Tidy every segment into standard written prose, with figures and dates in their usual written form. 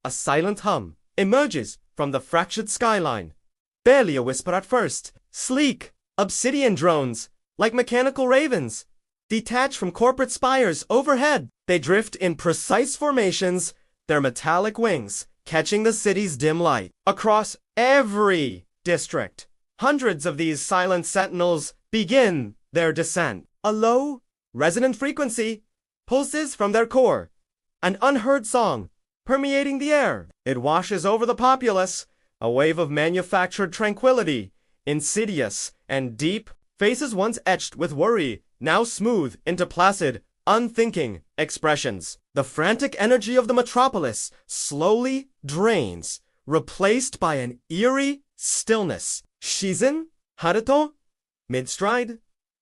a silent hum emerges from the fractured skyline. Barely a whisper at first. Sleek, obsidian drones, like mechanical ravens, detach from corporate spires overhead. They drift in precise formations, their metallic wings catching the city's dim light. Across every district, hundreds of these silent sentinels begin their descent. A low, resonant frequency pulses from their core, an unheard song permeating the air. It washes over the populace, a wave of manufactured tranquility, insidious and deep. Faces once etched with worry now smooth into placid, unthinking expressions. The frantic energy of the metropolis slowly drains, replaced by an eerie stillness. Shizen, Haruto, mid-stride,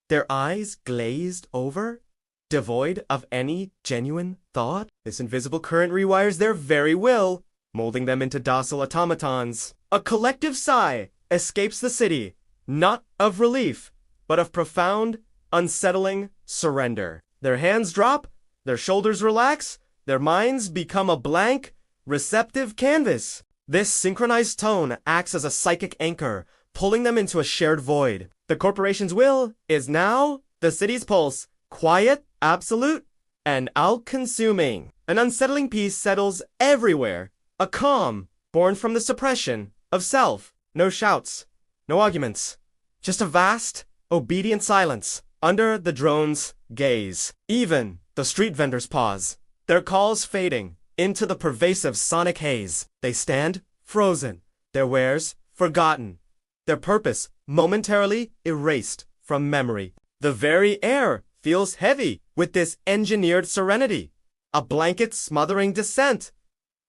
their eyes glazed over, devoid of any genuine thought. This invisible current rewires their very will, molding them into docile automatons. A collective sigh escapes the city, not of relief, but of profound, unsettling surrender. Their hands drop, their shoulders relax, their minds become a blank, receptive canvas. This synchronized tone acts as a psychic anchor, pulling them into a shared void. The corporation's will is now the city's pulse, quiet, absolute, and all-consuming. An unsettling peace settles everywhere, a calm born from the suppression of self. No shouts, no arguments, just a vast, obedient silence under the drone's gaze. Even the street vendors pause, their calls fading into the pervasive sonic haze. They stand frozen, their wares forgotten, their purpose momentarily erased from memory. The very air feels heavy with this engineered serenity, a blanket smothering dissent.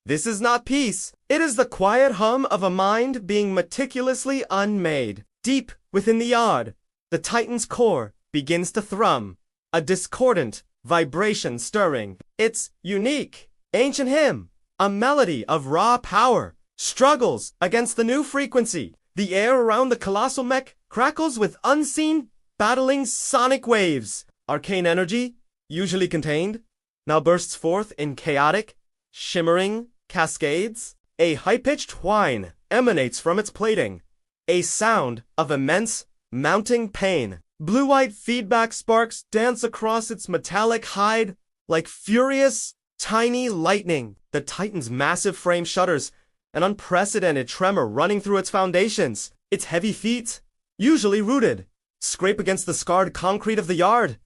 This is not peace. It is the quiet hum of a mind being meticulously unmade. Deep within the yard, the Titan's core begins to thrum, a discordant vibration stirring. Its unique, ancient hymn, a melody of raw power, struggles against the new frequency. The air around the colossal mech crackles with unseen, battling sonic waves. Arcane energy, usually contained, now bursts forth in chaotic, shimmering cascades. A high-pitched whine emanates from its plating, a sound of immense, mounting pain. Blue-white feedback sparks dance across its metallic hide like furious, tiny lightning. The Titan's massive frame shudders, an unprecedented tremor running through its foundations. Its heavy feet, usually rooted, scrape against the scarred concrete of the yard.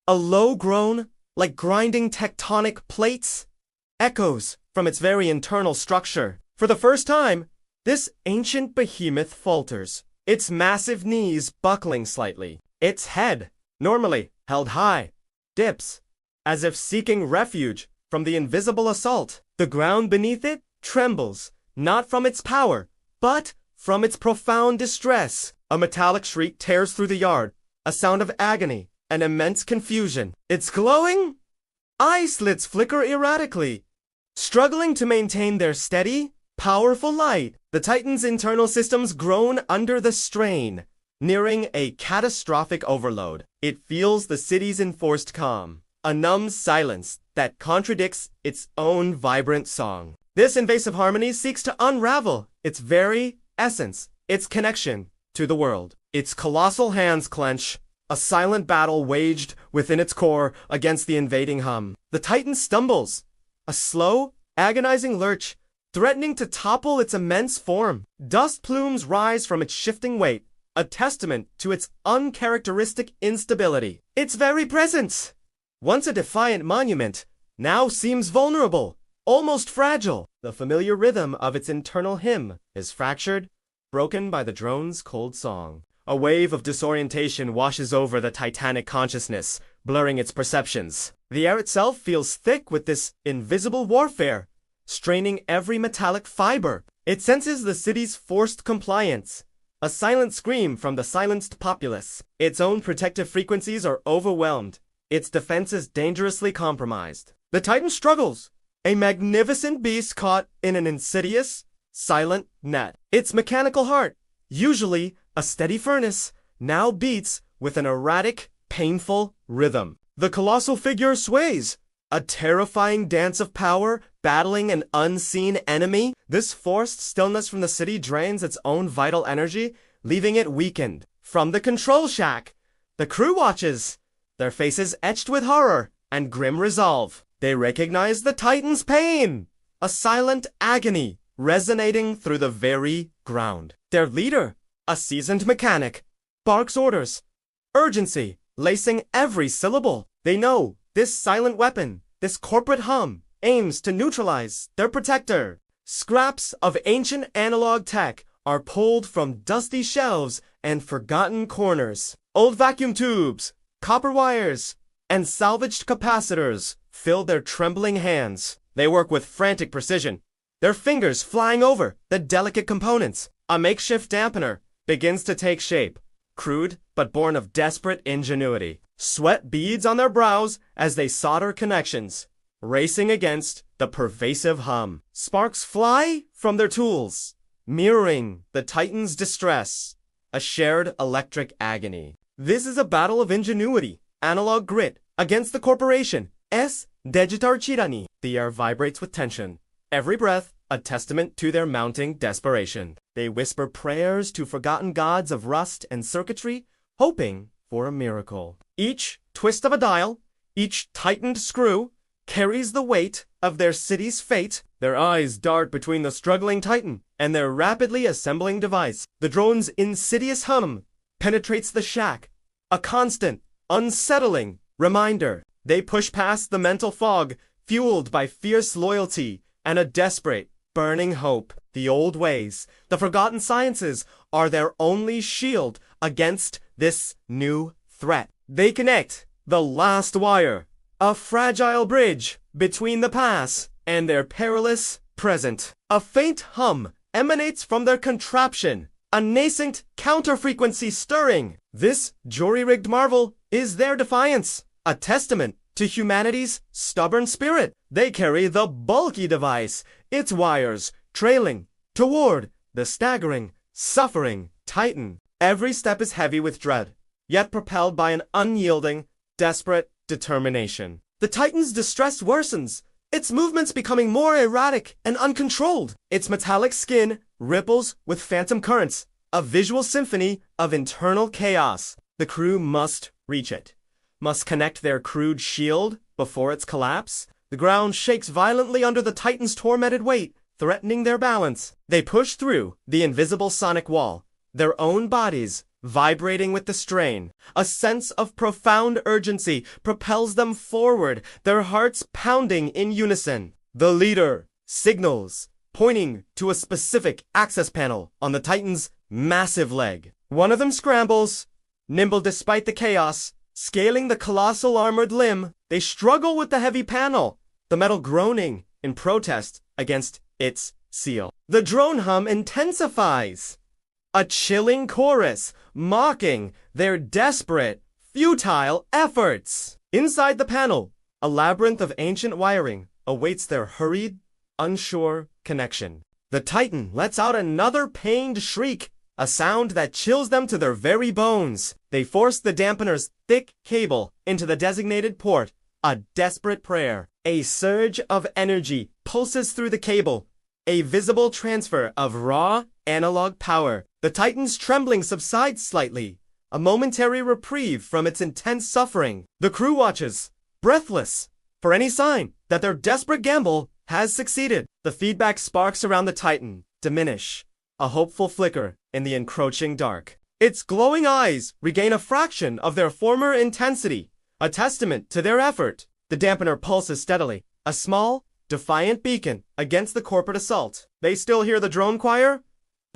A low groan, like grinding tectonic plates, echoes from its very internal structure. For the first time, this ancient behemoth falters, its massive knees buckling slightly. Its head, normally held high, dips, as if seeking refuge from the invisible assault. The ground beneath it trembles, not from its power, but from its profound distress. A metallic shriek tears through the yard, a sound of agony and immense confusion. Its glowing eye slits flicker erratically, struggling to maintain their steady, powerful light. The Titan's internal systems groan under the strain, nearing a catastrophic overload. It feels the city's enforced calm, a numb silence that contradicts its own vibrant song. This invasive harmony seeks to unravel its very essence, its connection to the world. Its colossal hands clench, a silent battle waged within its core against the invading hum. The Titan stumbles, a slow, agonizing lurch, threatening to topple its immense form. Dust plumes rise from its shifting weight, a testament to its uncharacteristic instability. Its very presence, once a defiant monument, now seems vulnerable, almost fragile. The familiar rhythm of its internal hymn is fractured, broken by the drone's cold song. A wave of disorientation washes over the titanic consciousness, blurring its perceptions. The air itself feels thick with this invisible warfare, straining every metallic fiber. It senses the city's forced compliance, a silent scream from the silenced populace. Its own protective frequencies are overwhelmed, its defenses dangerously compromised. The Titan struggles, a magnificent beast caught in an insidious, silent net. Its mechanical heart, usually a steady furnace, now beats with an erratic, painful rhythm. The colossal figure sways, a terrifying dance of power battling an unseen enemy? This forced stillness from the city drains its own vital energy, leaving it weakened. From the control shack, the crew watches, their faces etched with horror and grim resolve. They recognize the Titan's pain, a silent agony resonating through the very ground. Their leader, a seasoned mechanic, barks orders, urgency lacing every syllable. They know this silent weapon, this corporate hum, aims to neutralize their protector. Scraps of ancient analog tech are pulled from dusty shelves and forgotten corners. Old vacuum tubes, copper wires, and salvaged capacitors fill their trembling hands. They work with frantic precision, their fingers flying over the delicate components. A makeshift dampener begins to take shape, crude but born of desperate ingenuity. Sweat beads on their brows as they solder connections, racing against the pervasive hum. Sparks fly from their tools, mirroring the Titan's distress, a shared electric agony. This is a battle of ingenuity, analog grit, against the corporation. Es digitar tirani. The air vibrates with tension, every breath a testament to their mounting desperation. They whisper prayers to forgotten gods of rust and circuitry, hoping for a miracle. Each twist of a dial, each tightened screw, carries the weight of their city's fate. Their eyes dart between the struggling Titan and their rapidly assembling device. The drone's insidious hum penetrates the shack, a constant, unsettling reminder. They push past the mental fog, fueled by fierce loyalty and a desperate, burning hope. The old ways, the forgotten sciences, are their only shield against this new threat. They connect the last wire, a fragile bridge between the past and their perilous present. A faint hum emanates from their contraption, a nascent counter-frequency stirring. This jury-rigged marvel is their defiance, a testament to humanity's stubborn spirit. They carry the bulky device, its wires trailing toward the staggering, suffering Titan. Every step is heavy with dread, yet propelled by an unyielding, desperate determination. The Titan's distress worsens, its movements becoming more erratic and uncontrolled. Its metallic skin ripples with phantom currents, a visual symphony of internal chaos. The crew must reach it, must connect their crude shield before its collapse. The ground shakes violently under the Titan's tormented weight, threatening their balance. They push through the invisible sonic wall, their own bodies vibrating with the strain. A sense of profound urgency propels them forward, their hearts pounding in unison. The leader signals, pointing to a specific access panel on the Titan's massive leg. One of them scrambles, nimble despite the chaos, scaling the colossal armored limb. They struggle with the heavy panel, the metal groaning in protest against its seal. The drone hum intensifies, a chilling chorus mocking their desperate, futile efforts. Inside the panel, a labyrinth of ancient wiring awaits their hurried, unsure connection. The Titan lets out another pained shriek, a sound that chills them to their very bones. They force the dampener's thick cable into the designated port, a desperate prayer. A surge of energy pulses through the cable, a visible transfer of raw analog power. The Titan's trembling subsides slightly, a momentary reprieve from its intense suffering. The crew watches, breathless, for any sign that their desperate gamble has succeeded. The feedback sparks around the Titan diminish, a hopeful flicker in the encroaching dark. Its glowing eyes regain a fraction of their former intensity, a testament to their effort. The dampener pulses steadily, a small, defiant beacon against the corporate assault. They still hear the drone choir,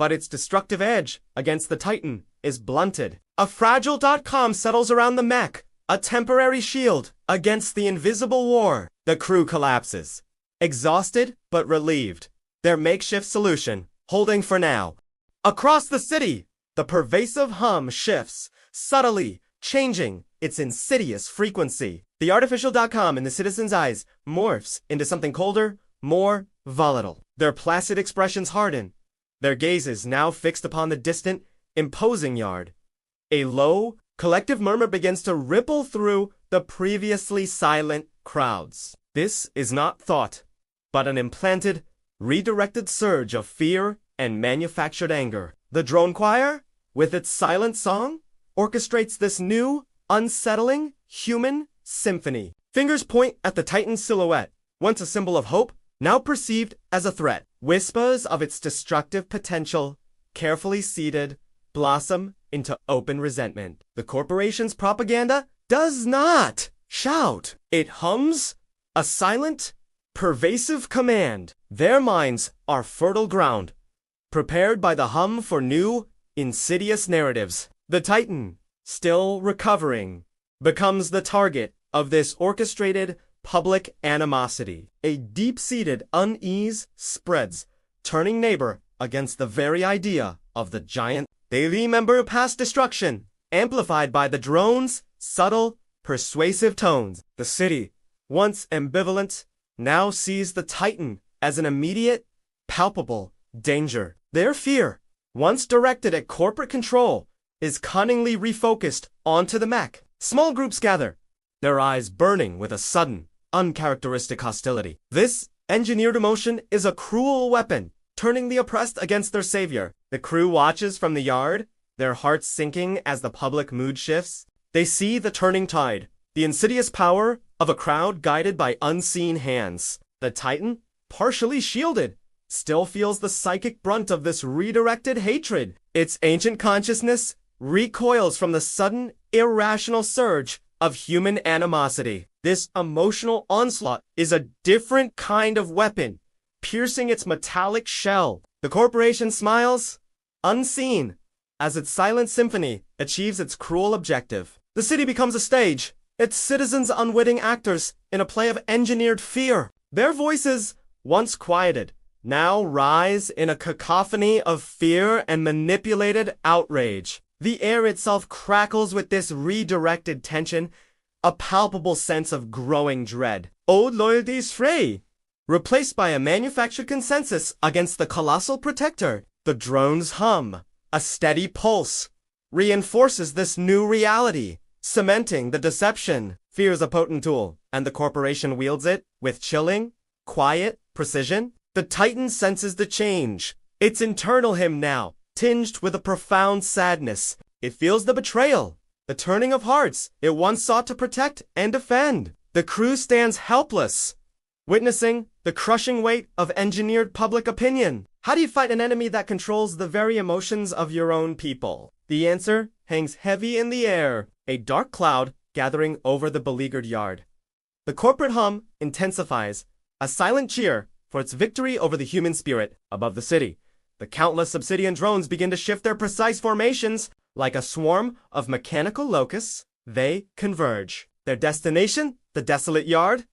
but its destructive edge against the Titan is blunted. A fragile .com settles around the mech, a temporary shield against the invisible war. The crew collapses, exhausted but relieved, their makeshift solution holding for now. Across the city, the pervasive hum shifts, subtly changing its insidious frequency. The artificial .com in the citizens' eyes morphs into something colder, more volatile. Their placid expressions harden, their gazes now fixed upon the distant, imposing yard. A low, collective murmur begins to ripple through the previously silent crowds. This is not thought. but an implanted, redirected surge of fear and manufactured anger. The drone choir, with its silent song, orchestrates this new, unsettling, human symphony. Fingers point at the Titan's silhouette, once a symbol of hope, now perceived as a threat. Whispers of its destructive potential, carefully seeded, blossom into open resentment. The corporation's propaganda does not shout. It hums a silent, pervasive command. Their minds are fertile ground, prepared by the hum for new, insidious narratives. The Titan, still recovering, becomes the target of this orchestrated public animosity. A deep-seated unease spreads, turning neighbor against the very idea of the giant. They remember past destruction, amplified by the drone's subtle, persuasive tones. The city, once ambivalent, now sees the Titan as an immediate, palpable danger. Their fear, once directed at corporate control, is cunningly refocused onto the mech. Small groups gather, their eyes burning with a sudden, uncharacteristic hostility. This engineered emotion is a cruel weapon, turning the oppressed against their savior. The crew watches from the yard, their hearts sinking as the public mood shifts. They see the turning tide, the insidious power of a crowd guided by unseen hands. The Titan, partially shielded, still feels the psychic brunt of this redirected hatred. Its ancient consciousness recoils from the sudden, irrational surge of human animosity. This emotional onslaught is a different kind of weapon, piercing its metallic shell. The corporation smiles, unseen, as its silent symphony achieves its cruel objective. The city becomes a stage, its citizens unwitting actors in a play of engineered fear. Their voices, once quieted, now rise in a cacophony of fear and manipulated outrage. The air itself crackles with this redirected tension, a palpable sense of growing dread. Old loyalties fray, replaced by a manufactured consensus against the colossal protector. The drone's hum, a steady pulse, reinforces this new reality, cementing the deception. Fear is a potent tool, and the corporation wields it with chilling, quiet precision. The Titan senses the change. Its internal hymn now, tinged with a profound sadness. It feels the betrayal, the turning of hearts it once sought to protect and defend. The crew stands helpless, witnessing the crushing weight of engineered public opinion. How do you fight an enemy that controls the very emotions of your own people? The answer hangs heavy in the air, a dark cloud gathering over the beleaguered yard. The corporate hum intensifies, a silent cheer for its victory over the human spirit. Above the city, the countless obsidian drones begin to shift their precise formations. Like a swarm of mechanical locusts, they converge. Their destination, the desolate yard.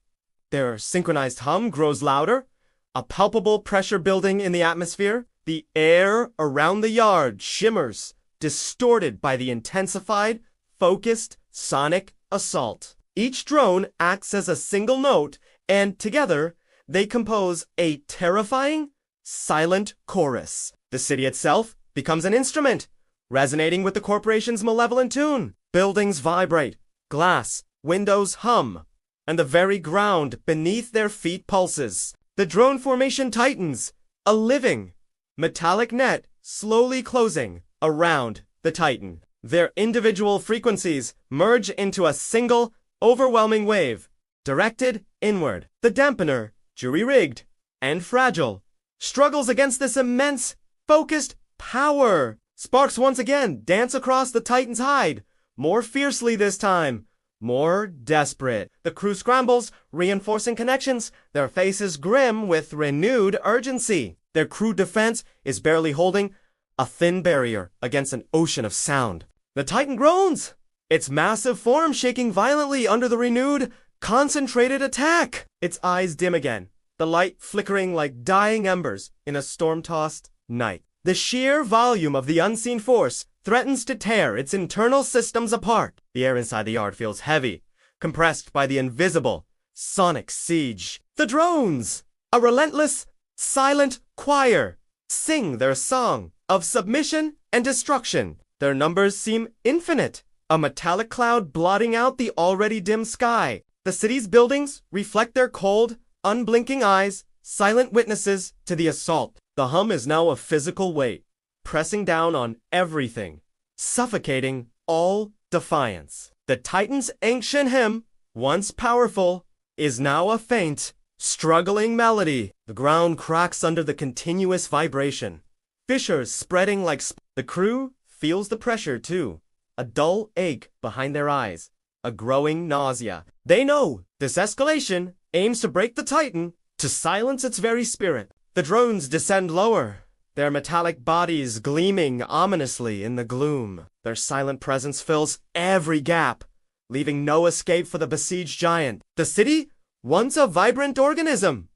Their synchronized hum grows louder, a palpable pressure building in the atmosphere. The air around the yard shimmers, distorted by the intensified, focused sonic assault. Each drone acts as a single note, and together they compose a terrifying, silent chorus. The city itself becomes an instrument, resonating with the corporation's malevolent tune. Buildings vibrate, glass, windows hum, and the very ground beneath their feet pulses. The drone formation tightens, a living, metallic net slowly closing around the Titan. Their individual frequencies merge into a single, overwhelming wave, directed inward. The dampener, jury-rigged and fragile, struggles against this immense, focused power. Sparks once again dance across the Titan's hide, more fiercely this time, more desperate. The crew scrambles, reinforcing connections, their faces grim with renewed urgency. Their crew defense is barely holding a thin barrier against an ocean of sound. The Titan groans, its massive form shaking violently under the renewed, concentrated attack. Its eyes dim again, the light flickering like dying embers in a storm-tossed night. The sheer volume of the unseen force threatens to tear its internal systems apart. The air inside the yard feels heavy, compressed by the invisible, sonic siege. The drones, a relentless, silent choir, sing their song of submission and destruction. Their numbers seem infinite, a metallic cloud blotting out the already dim sky. The city's buildings reflect their cold, unblinking eyes, silent witnesses to the assault. The hum is now a physical weight, pressing down on everything, suffocating all defiance. The Titan's ancient hymn, once powerful, is now a faint, struggling melody. The ground cracks under the continuous vibration, fissures spreading like the crew feels the pressure too, a dull ache behind their eyes, a growing nausea. They know this escalation aims to break the Titan, to silence its very spirit. The drones descend lower, their metallic bodies gleaming ominously in the gloom. Their silent presence fills every gap, leaving no escape for the besieged giant. The city, once a vibrant organism,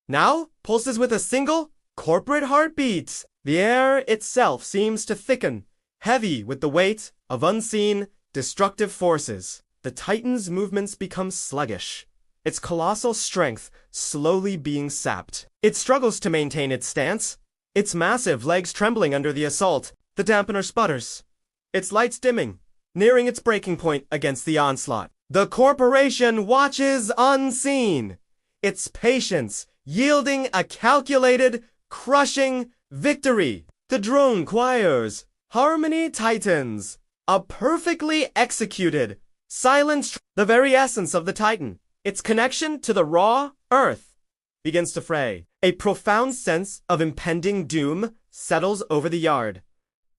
now pulses with a single corporate heartbeat. The air itself seems to thicken, heavy with the weight of unseen, destructive forces. The Titan's movements become sluggish, its colossal strength slowly being sapped. It struggles to maintain its stance, its massive legs trembling under the assault. The dampener sputters, its lights dimming, nearing its breaking point against the onslaught. The corporation watches unseen, its patience yielding a calculated, crushing victory. The drone choirs, harmony tightens, a perfectly executed, silenced. The very essence of the Titan, its connection to the raw earth, begins to fray. A profound sense of impending doom settles over the yard,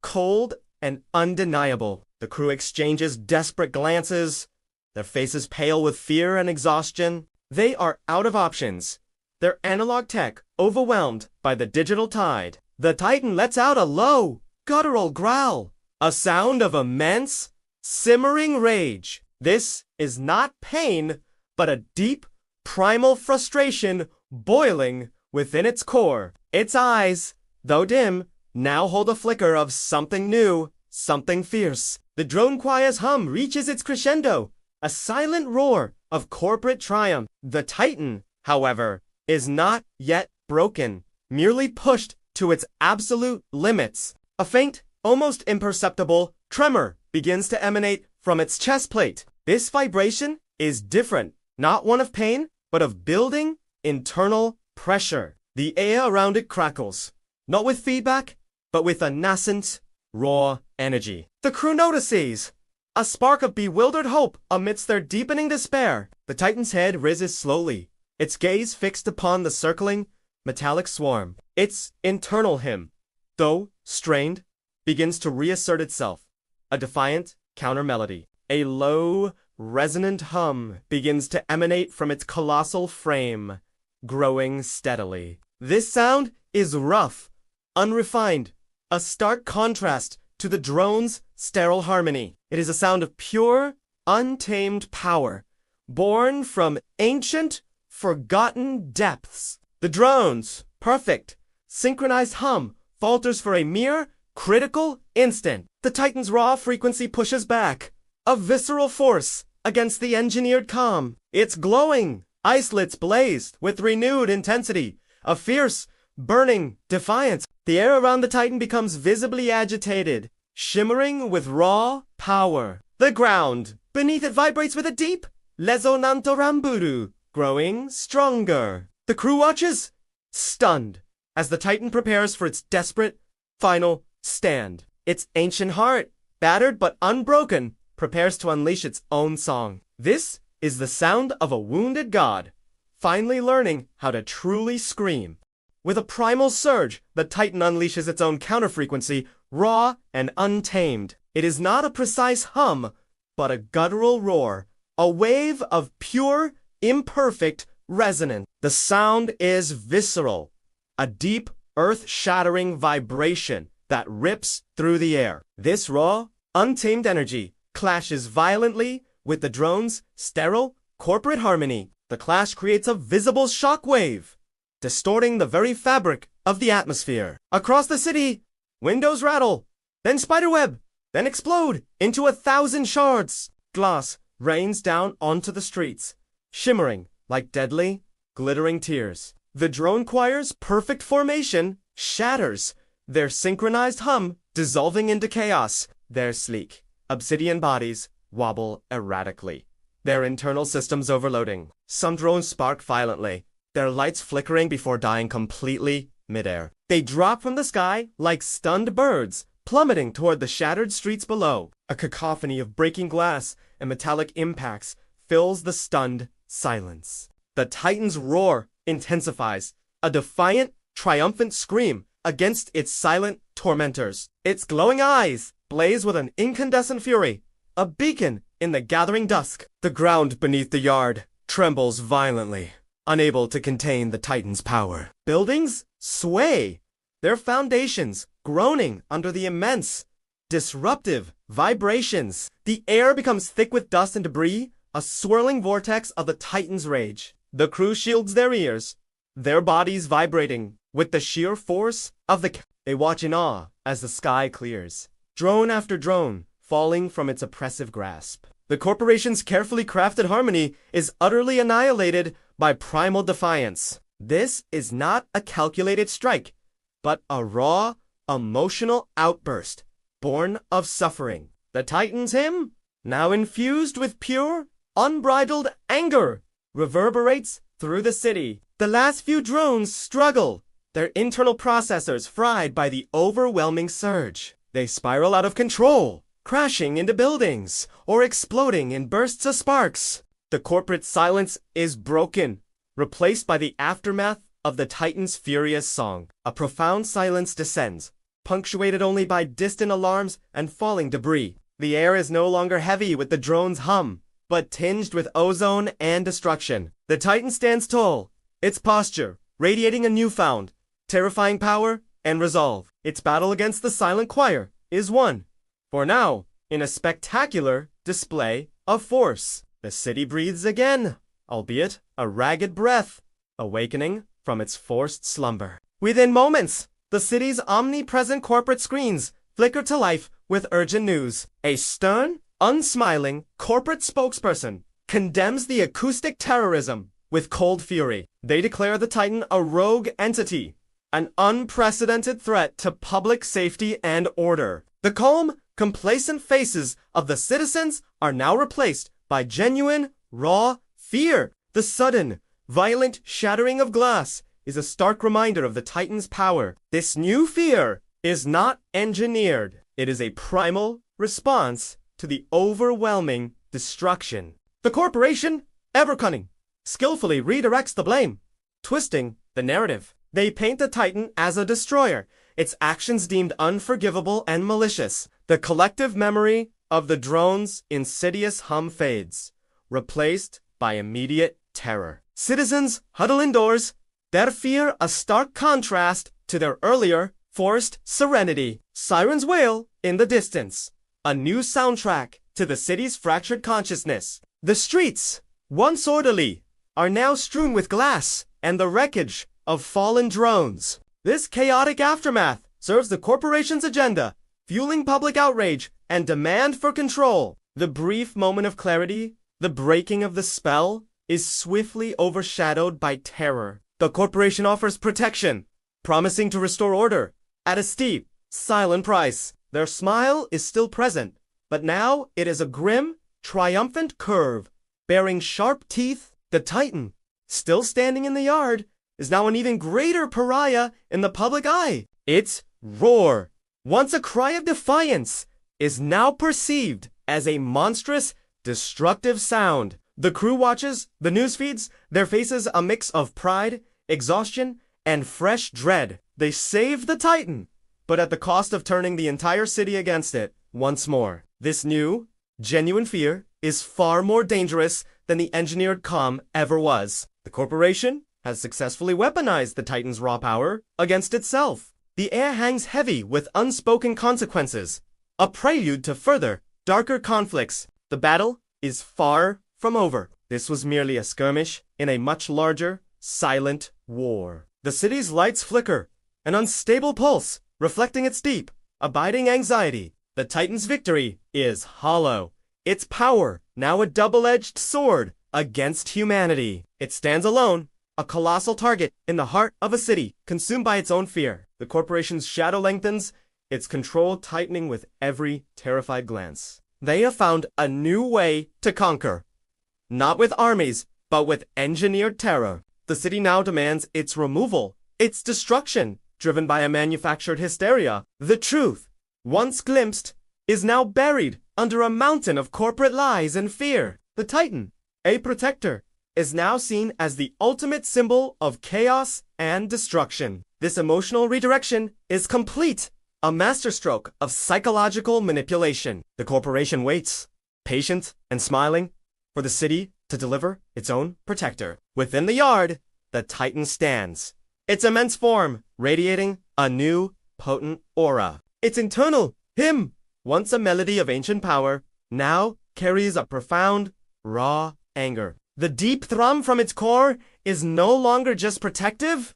cold and undeniable. The crew exchanges desperate glances, their faces pale with fear and exhaustion. They are out of options, their analog tech overwhelmed by the digital tide. The Titan lets out a low, guttural growl, a sound of immense, simmering rage. This is not pain, but a deep, primal frustration boiling within its core. Its eyes, though dim, now hold a flicker of something new, something fierce. The drone choir's hum reaches its crescendo, a silent roar of corporate triumph. The Titan, however, is not yet broken, merely pushed to its absolute limits. A faint, almost imperceptible tremor begins to emanate from its chest plate. This vibration is different, not one of pain, but of building internal pressure. The air around it crackles, not with feedback, but with a nascent, raw energy. The crew notices a spark of bewildered hope amidst their deepening despair. The Titan's head rises slowly, its gaze fixed upon the circling, metallic swarm. Its internal hymn, though strained, begins to reassert itself, a defiant counter-melody. A low, resonant hum begins to emanate from its colossal frame, growing steadily. This sound is rough, unrefined, a stark contrast to the drone's sterile harmony. It is a sound of pure, untamed power, born from ancient, forgotten depths. The drone's perfect, synchronized hum falters for a mere critical instant. The Titan's raw frequency pushes back, a visceral force against the engineered calm. Its glowing islets blaze with renewed intensity, a fierce, burning defiance. The air around the Titan becomes visibly agitated, shimmering with raw power. The ground beneath it vibrates with a deep, resonanto ramburu, growing stronger. The crew watches, stunned, as the Titan prepares for its desperate, final stand. Its ancient heart, battered but unbroken, prepares to unleash its own song. This is the sound of a wounded god, finally learning how to truly scream. With a primal surge, the Titan unleashes its own counterfrequency, raw and untamed. It is not a precise hum, but a guttural roar, a wave of pure, imperfect resonance. The sound is visceral, a deep, earth-shattering vibration that rips through the air. This raw, untamed energy clashes violently with the drone's sterile, corporate harmony. The clash creates a visible shockwave, distorting the very fabric of the atmosphere. Across the city, windows rattle, then spiderweb, then explode into 1,000 shards. Glass rains down onto the streets, shimmering like deadly, glittering tears. The drone choir's perfect formation shatters, their synchronized hum dissolving into chaos. Their sleek, obsidian bodies wobble erratically, their internal systems overloading. Some drones spark violently, their lights flickering before dying completely midair. They drop from the sky like stunned birds, plummeting toward the shattered streets below. A cacophony of breaking glass and metallic impacts fills the stunned silence. The Titan's roar intensifies, a defiant, triumphant scream against its silent tormentors. Its glowing eyes blaze with an incandescent fury, a beacon in the gathering dusk. The ground beneath the yard trembles violently, unable to contain the Titan's power. Buildings sway, their foundations groaning under the immense, disruptive vibrations. The air becomes thick with dust and debris, a swirling vortex of the Titan's rage. The crew shields their ears, their bodies vibrating with the sheer force of the... They watch in awe as the sky clears, drone after drone falling from its oppressive grasp. The corporation's carefully crafted harmony is utterly annihilated by primal defiance. This is not a calculated strike, but a raw, emotional outburst born of suffering. The Titan's hymn, now infused with pure, unbridled anger, reverberates through the city. The last few drones struggle, their internal processors fried by the overwhelming surge. They spiral out of control, crashing into buildings or exploding in bursts of sparks. The corporate silence is broken, replaced by the aftermath of the Titan's furious song. A profound silence descends, punctuated only by distant alarms and falling debris. The air is no longer heavy with the drone's hum, but tinged with ozone and destruction. The Titan stands tall, its posture radiating a newfound, terrifying power and resolve. Its battle against the silent choir is won, for now, in a spectacular display of force. The city breathes again, albeit a ragged breath, awakening from its forced slumber. Within moments, the city's omnipresent corporate screens flicker to life with urgent news. A stern, unsmiling corporate spokesperson condemns the acoustic terrorism with cold fury. They declare the Titan a rogue entity, an unprecedented threat to public safety and order. The calm, complacent faces of the citizens are now replaced by genuine, raw fear. The sudden, violent shattering of glass is a stark reminder of the Titan's power. This new fear is not engineered. It is a primal response to the overwhelming destruction. The corporation, ever cunning, skillfully redirects the blame, twisting the narrative. They paint the Titan as a destroyer, its actions deemed unforgivable and malicious. The collective memory of the drone's insidious hum fades, replaced by immediate terror. Citizens huddle indoors, their fear a stark contrast to their earlier forced serenity. Sirens wail in the distance, a new soundtrack to the city's fractured consciousness. The streets, once orderly, are now strewn with glass and the wreckage of fallen drones. This chaotic aftermath serves the corporation's agenda, fueling public outrage and demand for control. The brief moment of clarity, the breaking of the spell, is swiftly overshadowed by terror. The corporation offers protection, promising to restore order at a steep, silent price. Their smile is still present, but now it is a grim, triumphant curve, bearing sharp teeth. The Titan, still standing in the yard, is now an even greater pariah in the public eye. Its roar, once a cry of defiance, is now perceived as a monstrous, destructive sound. The crew watches the news feeds, their faces a mix of pride, exhaustion, and fresh dread. They saved the Titan, but at the cost of turning the entire city against it once more. This new, genuine fear is far more dangerous than the engineered calm ever was. The corporation has successfully weaponized the Titan's raw power against itself. The air hangs heavy with unspoken consequences, a prelude to further, darker conflicts. The battle is far from over. This was merely a skirmish in a much larger, silent war. The city's lights flicker, an unstable pulse, reflecting its deep, abiding anxiety. The Titan's victory is hollow, its power now a double-edged sword against humanity. It stands alone, a colossal target in the heart of a city, consumed by its own fear. The corporation's shadow lengthens, its control tightening with every terrified glance. They have found a new way to conquer. Not with armies, but with engineered terror. The city now demands its removal, its destruction, driven by a manufactured hysteria. The truth, once glimpsed, is now buried under a mountain of corporate lies and fear. The Titan, a protector, is now seen as the ultimate symbol of chaos and destruction. This emotional redirection is complete, a masterstroke of psychological manipulation. The corporation waits, patient and smiling, for the city to deliver its own protector. Within the yard, the Titan stands, its immense form radiating a new, potent aura. Its internal hymn, once a melody of ancient power, now carries a profound, raw anger. The deep thrum from its core is no longer just protective,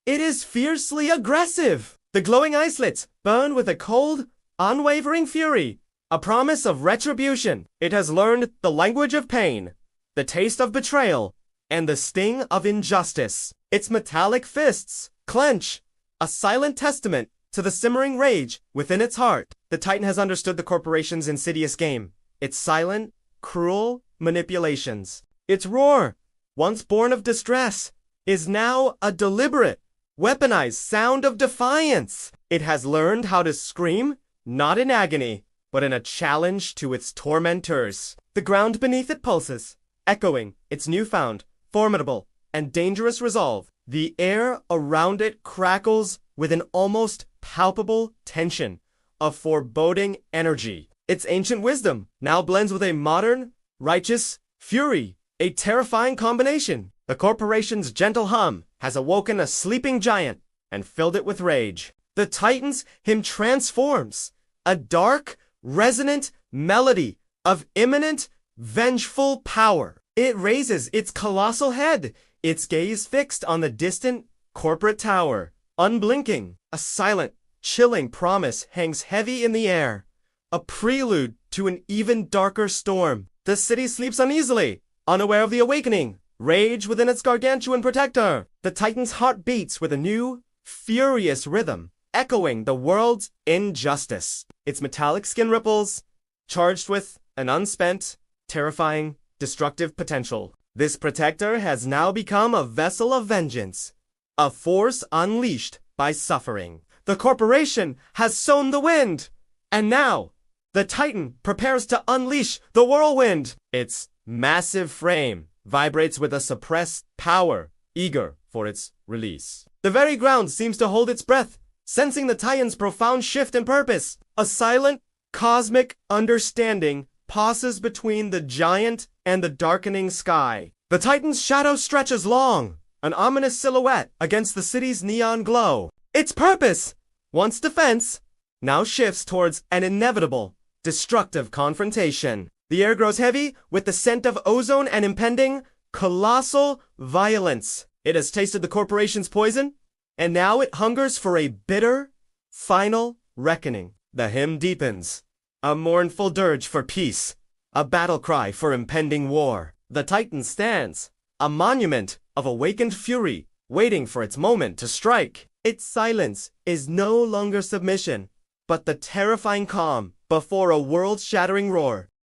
it is fiercely aggressive. The glowing islets burn with a cold, unwavering fury, a promise of retribution. It has learned the language of pain, the taste of betrayal, and the sting of injustice. Its metallic fists clench, a silent testament to the simmering rage within its heart. The Titan has understood the corporation's insidious game, its silent, cruel manipulations. Its roar, once born of distress, is now a deliberate, weaponized sound of defiance. It has learned how to scream, not in agony, but in a challenge to its tormentors. The ground beneath it pulses, echoing its newfound, formidable, and dangerous resolve. The air around it crackles with an almost palpable tension of foreboding energy. Its ancient wisdom now blends with a modern, righteous fury, a terrifying combination. The corporation's gentle hum has awoken a sleeping giant and filled it with rage. The Titan's hymn transforms, a dark, resonant melody of imminent, vengeful power. It raises its colossal head, its gaze fixed on the distant corporate tower. Unblinking, a silent, chilling promise hangs heavy in the air, a prelude to an even darker storm. The city sleeps uneasily, unaware of the awakening rage within its gargantuan protector. The Titan's heart beats with a new, furious rhythm, echoing the world's injustice. Its metallic skin ripples, charged with an unspent, terrifying, destructive potential. This protector has now become a vessel of vengeance, a force unleashed by suffering. The corporation has sown the wind, and now the Titan prepares to unleash the whirlwind. Its massive frame vibrates with a suppressed power, eager for its release. The very ground seems to hold its breath, sensing the Titan's profound shift in purpose. A silent, cosmic understanding passes between the giant and the darkening sky. The Titan's shadow stretches long, an ominous silhouette against the city's neon glow. Its purpose, once defense, now shifts towards an inevitable, destructive confrontation. The air grows heavy with the scent of ozone and impending, colossal violence. It has tasted the corporation's poison, and now it hungers for a bitter, final reckoning. The hymn deepens, a mournful dirge for peace, a battle cry for impending war. The Titan stands, a monument of awakened fury, waiting for its moment to strike. Its silence is no longer submission, but the terrifying calm before a world-shattering roar.